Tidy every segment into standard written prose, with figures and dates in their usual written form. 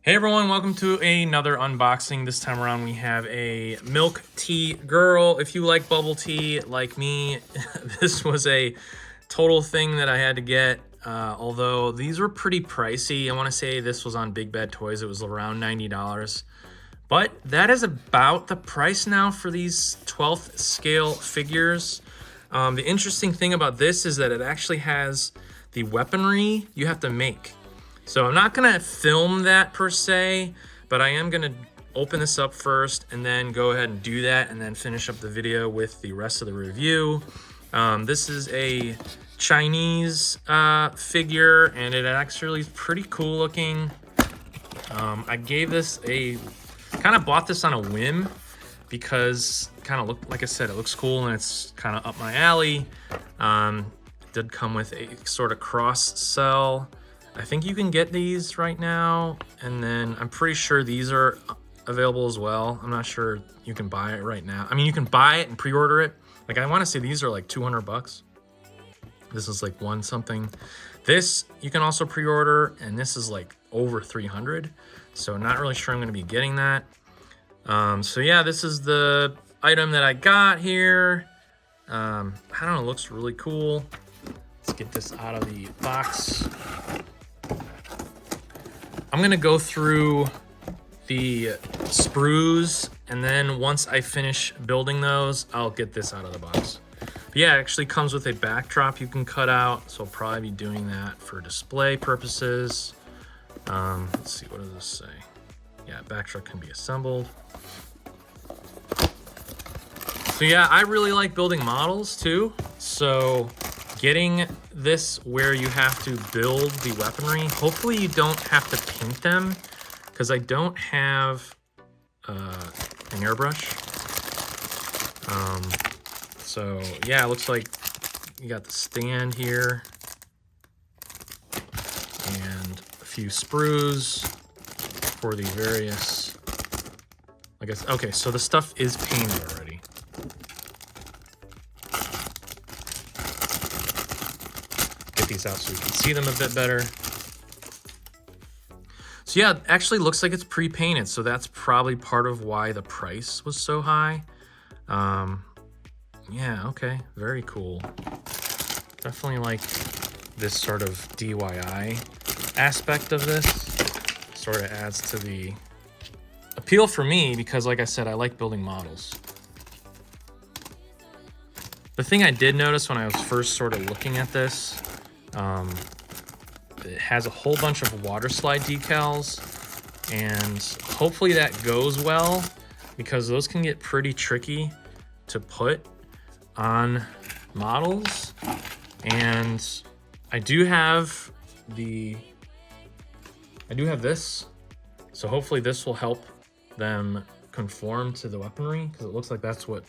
Hey everyone, welcome to another unboxing. This time around we have a milk tea girl. If you like bubble tea like me, this was a total thing that I had to get. Although these were pretty pricey. I want to say this was on Big Bad Toys. It was around $90. But that is about the price now for these 12th scale figures. The interesting thing about this is that it actually has the weaponry you have to make. So I'm not gonna film that per se, but I am gonna open this up first and then go ahead and do that and then finish up the video with the rest of the review. This is a Chinese figure and it actually is pretty cool looking. I gave this kind of bought this on a whim because kind of looked, like I said, it looks cool and it's kind of up my alley. Did come with a sort of cross cell. I think you can get these right now, and then I'm pretty sure these are available as well. I'm not sure you can buy it right now. I mean, you can buy it and pre-order it. Like, I want to say these are like 200 bucks. This is like one something. This you can also pre-order, and this is like over 300. So not really sure I'm going to be getting that. So yeah, this is the item that I got here. I don't know, it looks really cool. Let's get this out of the box. I'm gonna go through the sprues, and then once I finish building those, I'll get this out of the box. But yeah, it actually comes with a backdrop you can cut out, so I'll probably be doing that for display purposes. Let's see, what does this say? Yeah, backdrop can be assembled. So yeah, I really like building models too, so getting this where you have to build the weaponry, hopefully you don't have to paint them, because I don't have an airbrush. So yeah, it looks like you got the stand here and a few sprues for the various, I guess. Okay, so the stuff is painted already. These out so we can see them a bit better. So yeah, it actually looks like it's pre-painted, so that's probably part of why the price was so high. Yeah, okay, very cool. Definitely like this sort of DIY aspect of this. Sort of adds to the appeal for me because, like I said, I like building models. The thing I did notice when I was first sort of looking at this, it has a whole bunch of water slide decals, and hopefully that goes well because those can get pretty tricky to put on models. And I do have this, so hopefully this will help them conform to the weaponry, because it looks like that's what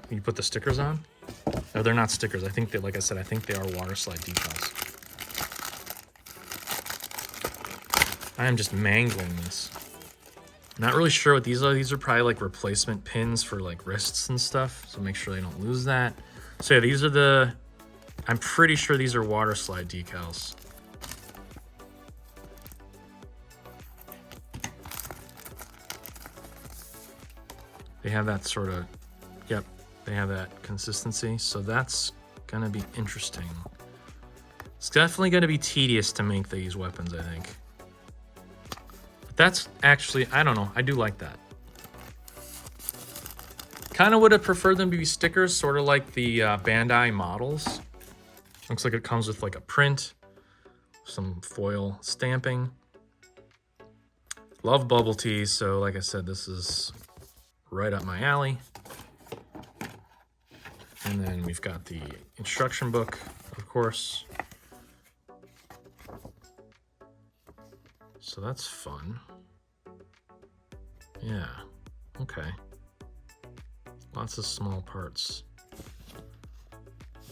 you put the stickers on. No, they're not stickers. I think they, like I said, I think they are water slide decals. I am just mangling this. Not really sure what these are. These are probably like replacement pins for like wrists and stuff. So make sure they don't lose that. So yeah, these are I'm pretty sure these are water slide decals. They have that sort of, yep. They have that consistency, so that's gonna be interesting. It's definitely gonna be tedious to make these weapons, I think. But that's actually, I don't know, I do like that. Kind of would have preferred them to be stickers, sort of like the Bandai models. Looks like it comes with like a print, some foil stamping. Love bubble tea, so like I said, this is right up my alley. And then we've got the instruction book, of course. So that's fun. Yeah, okay. Lots of small parts.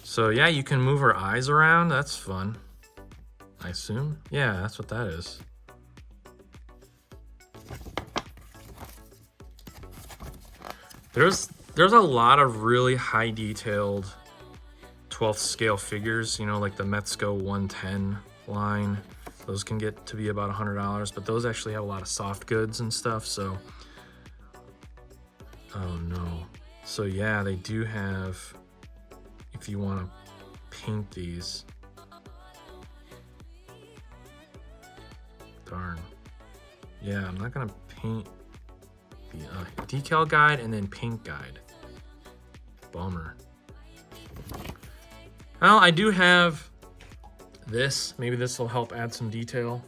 So yeah, you can move her eyes around. That's fun, I assume. Yeah, that's what that is. There's a lot of really high detailed 12th scale figures, you know, like the Metzko 110 line. Those can get to be about $100, but those actually have a lot of soft goods and stuff, so. Oh no. So yeah, they do have, if you want to paint these. Darn. Yeah, I'm not gonna paint the decal guide and then paint guide. Bummer. Well, I do have this. Maybe this will help add some detail,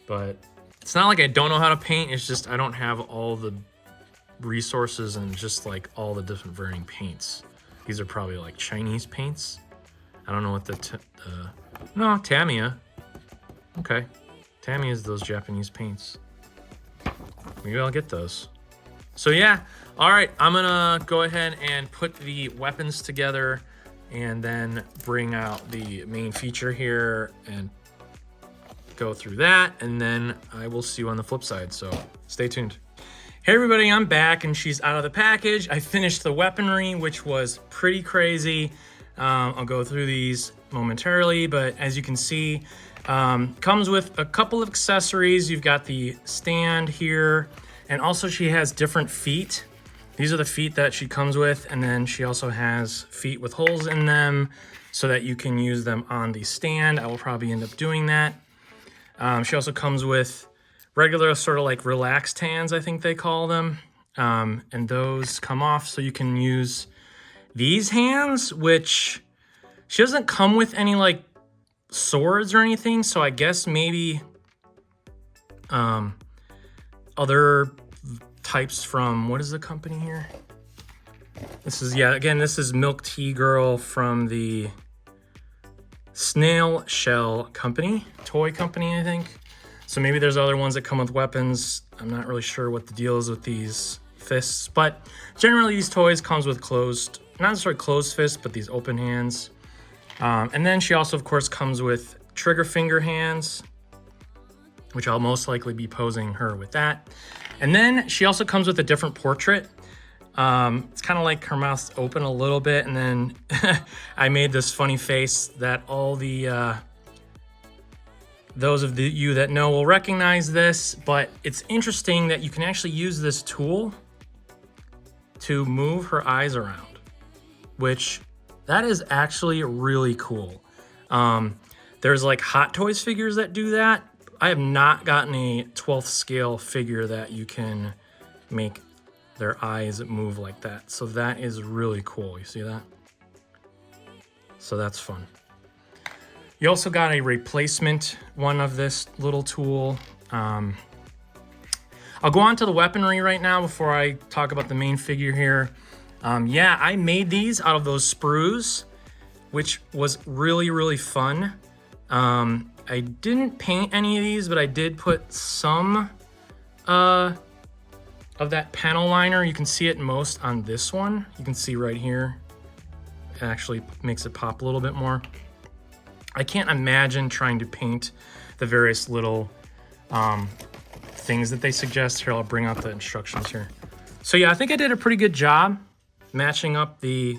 but it's not like I don't know how to paint. It's just I don't have all the resources and just like all the different varying paints. These are probably like Chinese paints. I don't know what no, Tamiya. Okay. Tamiya is those Japanese paints. Maybe I'll get those. So yeah, all right, I'm gonna go ahead and put the weapons together and then bring out the main feature here and go through that, and then I will see you on the flip side, so stay tuned. Hey everybody, I'm back and she's out of the package. I finished the weaponry, which was pretty crazy. I'll go through these momentarily, but as you can see, comes with a couple of accessories. You've got the stand here, and also she has different feet. These are the feet that she comes with, and then she also has feet with holes in them so that you can use them on the stand. I will probably end up doing that. She also comes with regular sort of like relaxed hands, I think they call them. And those come off so you can use these hands, which she doesn't come with any like swords or anything. So I guess maybe other types from, what is the company here? This is, yeah, again, this is Milk Tea Girl from the Snail Shell company, toy company, I think. So maybe there's other ones that come with weapons. I'm not really sure what the deal is with these fists, but generally these toys comes with closed, not necessarily closed fists, but these open hands. And then she also, of course, comes with trigger finger hands, which I'll most likely be posing her with that. And then she also comes with a different portrait. It's kind of like her mouth's open a little bit, and then I made this funny face that all the those of you that know will recognize this, but it's interesting that you can actually use this tool to move her eyes around, which that is actually really cool. There's like Hot Toys figures that do that. I have not gotten a 12th scale figure that you can make their eyes move like that. So that is really cool. You see that? So that's fun. You also got a replacement one of this little tool. I'll go on to the weaponry right now before I talk about the main figure here. Yeah, I made these out of those sprues, which was really, really fun. I didn't paint any of these, but I did put some of that panel liner. You can see it most on this one. You can see right here. It actually makes it pop a little bit more. I can't imagine trying to paint the various little things that they suggest. Here, I'll bring out the instructions here. So yeah, I think I did a pretty good job matching up the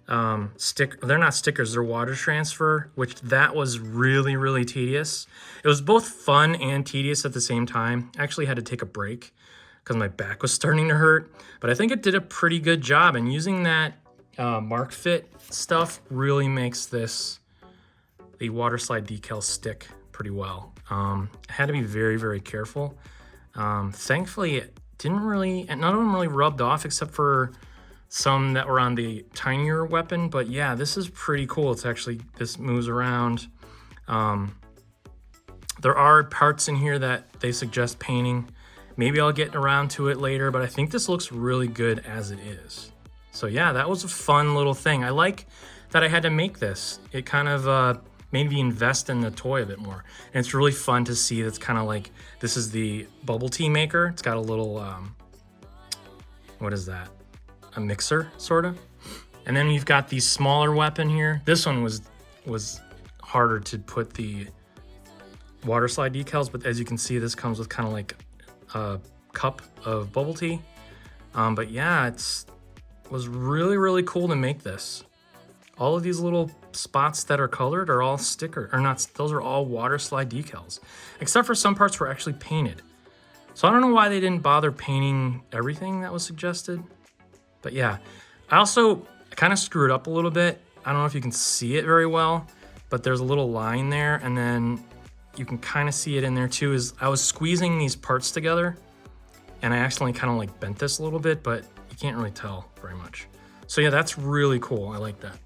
they're not stickers, they're water transfer, which that was really, really tedious. It was both fun and tedious at the same time. I actually had to take a break because my back was starting to hurt, but I think it did a pretty good job, and using that Mark Fit stuff really makes the water slide decal stick pretty well. I had to be very, very careful. Thankfully, it didn't really, and none of them really rubbed off except for some that were on the tinier weapon. But yeah, this is pretty cool. It's actually, this moves around. There are parts in here that they suggest painting. Maybe I'll get around to it later, but I think this looks really good as it is. So yeah, that was a fun little thing. I like that I had to make this. It kind of made me invest in the toy a bit more. And it's really fun to see. That's kind of like, this is the bubble tea maker. It's got a little, what is that? A mixer, sort of. And then you've got the smaller weapon here. This one was harder to put the water slide decals, but as you can see, this comes with kind of like a cup of bubble tea. But yeah, was really, really cool to make this. All of these little spots that are colored are all sticker, or not, those are all water slide decals, except for some parts were actually painted. So I don't know why they didn't bother painting everything that was suggested. But yeah, I also kind of screwed up a little bit. I don't know if you can see it very well, but there's a little line there, and then you can kind of see it in there too. Is I was squeezing these parts together, and I accidentally kind of like bent this a little bit, but you can't really tell very much. So yeah, that's really cool. I like that.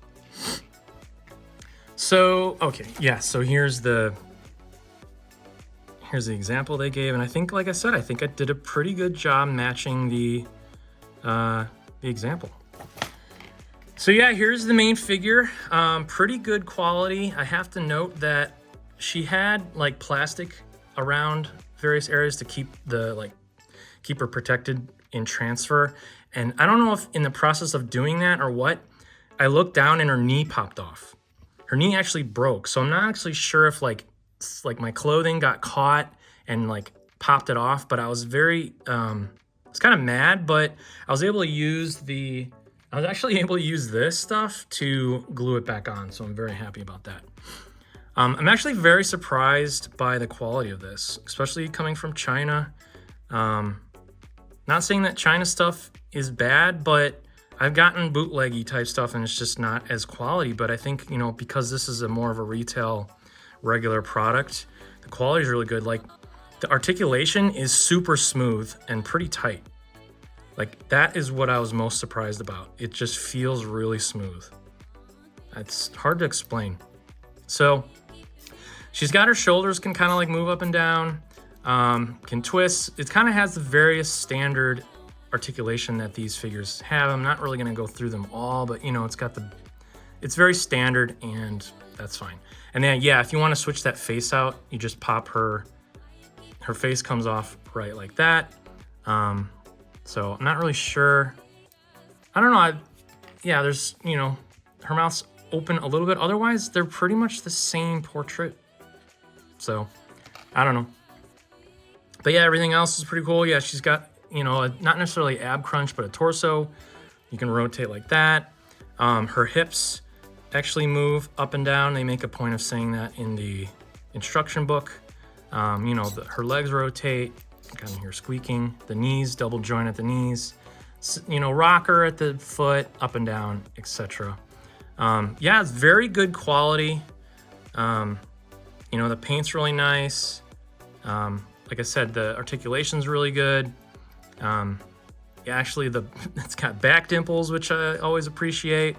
So, okay, yeah, so here's the example they gave, and I think, like I said, I think I did a pretty good job matching the example. So yeah, here's the main figure. Pretty good quality. I have to note that she had like plastic around various areas to keep her protected in transfer. And I don't know if in the process of doing that or what, I looked down and her knee popped off. Her knee actually broke. So I'm not actually sure if like my clothing got caught and like popped it off, but I was very, I was kind of mad, but I was actually able to use this stuff to glue it back on. So I'm very happy about that. I'm actually very surprised by the quality of this, especially coming from China. Not saying that China stuff is bad, but I've gotten bootleggy type stuff and it's just not as quality. But I think, you know, because this is more of a retail regular product, the quality is really good. Like the articulation is super smooth and pretty tight. Like that is what I was most surprised about. It just feels really smooth. It's hard to explain. So she's got her shoulders can kind of like move up and down, can twist. It kind of has the various standard articulation that these figures have. I'm not really going to go through them all, but you know, it's very standard and that's fine. And then yeah, if you want to switch that face out, you just pop her face comes off right like that. So I'm not really sure. I don't know. Yeah, there's, you know, her mouth's open a little bit. Otherwise, they're pretty much the same portrait. So I don't know. But yeah, everything else is pretty cool. Yeah, she's got, you know, not necessarily ab crunch, but a torso. You can rotate like that. Her hips actually move up and down. They make a point of saying that in the instruction book. You know, her legs rotate. Kind of hear squeaking. The knees, double joint at the knees. You know, rocker at the foot, up and down, etc. Yeah, it's very good quality. You know, the paint's really nice. Like I said, the articulation's really good. Yeah, actually, it's got back dimples, which I always appreciate.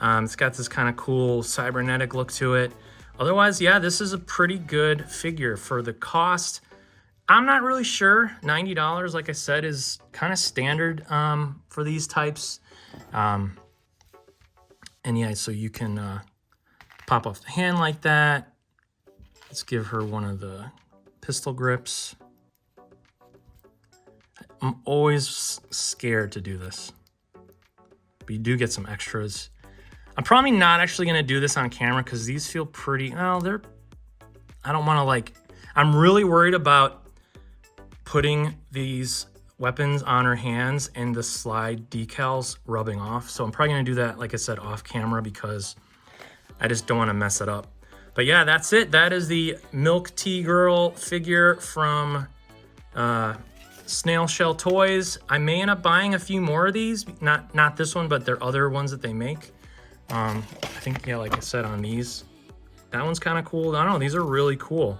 It's got this kind of cool cybernetic look to it. Otherwise, yeah, this is a pretty good figure for the cost. I'm not really sure. $90, like I said, is kind of standard for these types. And yeah, so you can pop off the hand like that. Let's give her one of the pistol grips. I'm always scared to do this, but you do get some extras. I'm probably not actually going to do this on camera because these feel pretty, well, I don't want to like, I'm really worried about putting these weapons on her hands and the slide decals rubbing off. So I'm probably going to do that, like I said, off camera because I just don't want to mess it up. But yeah, that's it. That is the Milk Tea Girl figure from Snail Shell Toys. I may end up buying a few more of these. Not this one, but there are other ones that they make. I think, yeah, like I said, on these, that one's kind of cool. I don't know. These are really cool.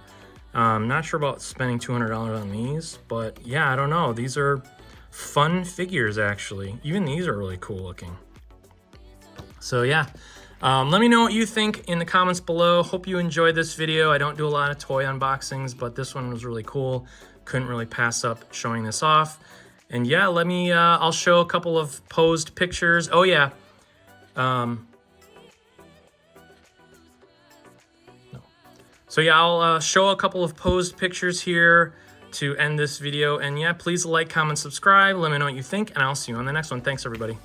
Not sure about spending $200 on these, but yeah, I don't know. These are fun figures, actually. Even these are really cool looking. So yeah, let me know what you think in the comments below. Hope you enjoyed this video. I don't do a lot of toy unboxings, but this one was really cool. Couldn't really pass up showing this off. And yeah, let me, I'll show a couple of posed pictures. Oh yeah. So yeah, I'll show a couple of posed pictures here to end this video. And yeah, please like, comment, subscribe. Let me know what you think, and I'll see you on the next one. Thanks, everybody.